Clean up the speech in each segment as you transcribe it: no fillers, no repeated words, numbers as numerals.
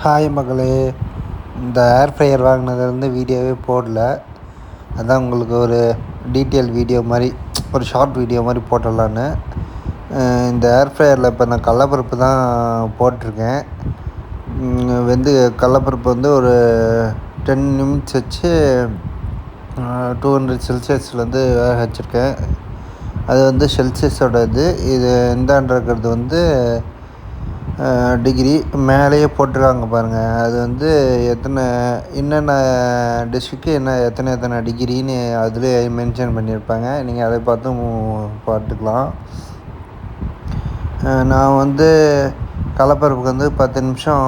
Hi மகளே, இந்த ஏர் fryer வாங்கினதுலேருந்து வீடியோவே போடல. அதான் உங்களுக்கு ஒரு டீட்டெயில் வீடியோ மாதிரி, ஒரு ஷார்ட் வீடியோ மாதிரி போட்டுடலான்னு. இந்த ஏர் ஃப்ரையரில் இப்போ நான் கடலப்பருப்பு தான் போட்டிருக்கேன். கடலப்பருப்பு வந்து ஒரு 10 நிமிட்ஸ் வச்சு 200 செல்சியஸ்லேருந்து வேக வச்சுருக்கேன். அது வந்து செல்சியஸோட இது இந்தாண்டிருக்கிறது வந்து டிகிரி மேலேயே போட்டிருக்காங்க பாருங்கள். அது வந்து என்னென்ன டிஷ்ஷுக்கு எத்தனை டிகிரின்னு அதிலே மென்ஷன் பண்ணியிருப்பாங்க. நீங்கள் அதை பார்த்துக்கலாம். நான் வந்து கடலப்பருப்புக்கு வந்து 10 நிமிஷம்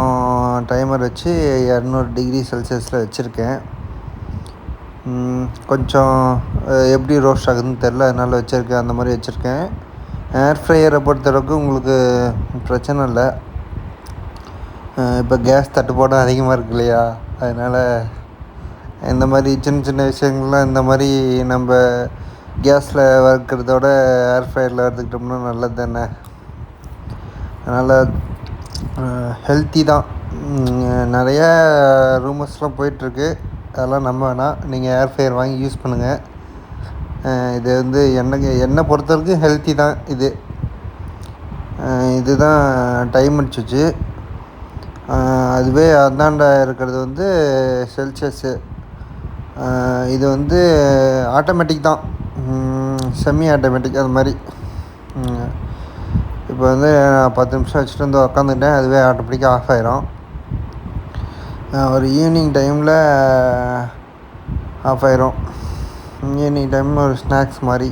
டைமர் வச்சு 200 டிகிரி செல்சியஸில் வச்சுருக்கேன். கொஞ்சம் எப்படி ரோஸ்ட் ஆகுதுன்னு தெரில, அதனால் வச்சுருக்கேன். அந்த மாதிரி வச்சுருக்கேன். ஏர் ஃப்ரையரை பொறுத்தளவுக்கு உங்களுக்கு பிரச்சனை இல்லை. இப்போ கேஸ் தட்டுப்பாடும் அதிகமாக இருக்கு இல்லையா, அதனால் இந்த மாதிரி சின்ன விஷயங்கள்லாம் இந்த மாதிரி நம்ம கேஸில் வறுக்கிறதோட ஏர் ஃப்ரையரில் வறுத்துக்கிட்டோம்னா நல்லது தானே. அதனால் ஹெல்த்தி தான். நிறையா ரூமர்ஸ்லாம் போயிட்டுருக்கு, அதெல்லாம் நம்ப வேணாம். நீங்கள் ஏர் ஃப்ரையர் வாங்கி யூஸ் பண்ணுங்கள். இது வந்து என்னை பொறுத்தவரைக்கும் ஹெல்த்தி தான். இதுதான் டைம் அடிச்சிச்சு. அதுவே அந்தாண்ட இருக்கிறது வந்து செல்சியஸு. இது வந்து ஆட்டோமேட்டிக் தான், செமி ஆட்டோமேட்டிக் அது மாதிரி. இப்போ வந்து நான் 10 நிமிஷம் வச்சுட்டு வந்து உக்காந்துக்கிட்டேன், அதுவே ஆட்டோமேட்டிக்காக ஆஃப் ஆயிரும். ஒரு ஈவினிங் டைமில் ஆஃப் ஆயிரும். ஈவினிங் டைமில் ஒரு ஸ்நாக்ஸ் மாதிரி.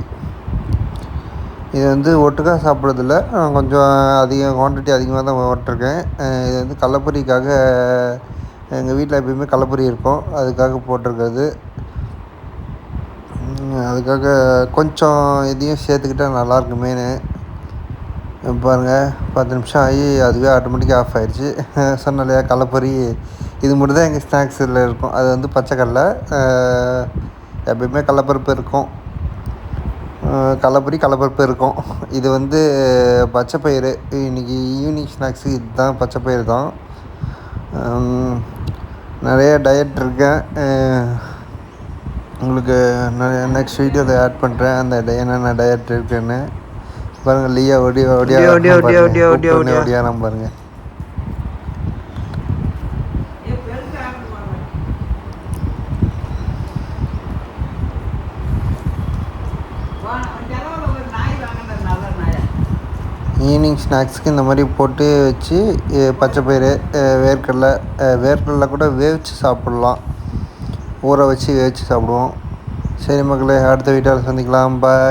இது வந்து ஒட்டுக்காக சாப்பிட்றதில்ல, கொஞ்சம் குவான்டிட்டி அதிகமாக தான் போட்டிருக்கேன். இது வந்து கடலப்பொரிக்காக, எங்கள் வீட்டில் எப்பயுமே கடலப்பொரி இருக்கும், அதுக்காக போட்டிருக்கிறது. அதுக்காக கொஞ்சம் இதையும் சேர்த்துக்கிட்டால் நல்லாயிருக்குமேனு. பாருங்கள், 10 நிமிஷம் ஆகி அதுவே ஆட்டோமேட்டிக்காக ஆஃப் ஆகிடுச்சு. சொன்ன இல்லையா, கடலப்பொரி இது மட்டும் தான் எங்கள் ஸ்நாக்ஸில் இருக்கும். அது வந்து பச்சைக்கடலை, எப்பயுமே கடலப்பருப்பு இருக்கும். கடலப்பருப்பு இருக்கும். இது வந்து பச்சைப்பயிறு. இன்றைக்கி ஈவினிங் ஸ்நாக்ஸு இதுதான், பச்சைப்பயிறு தான். நிறைய டயட் இருக்கேன். உங்களுக்கு நெக்ஸ்ட் வீடியோவில் ஆட் பண்ணுறேன் அந்த என்னென்ன டயட் இருக்குன்னு. பாருங்கள், லியா ஓடியாராம் பாருங்கள். ஈவினிங் ஸ்நாக்ஸுக்கு இந்த மாதிரி போட்டு வச்சு பச்சைப்பயிறு, வேர்க்கடலை கூட வேவிச்சு சாப்பிட்லாம். ஊற வச்சு வேவிச்சு சாப்பிடுவோம். சரி மக்களே, அடுத்த வீடியோவில் சந்திக்கலாம். பாய்.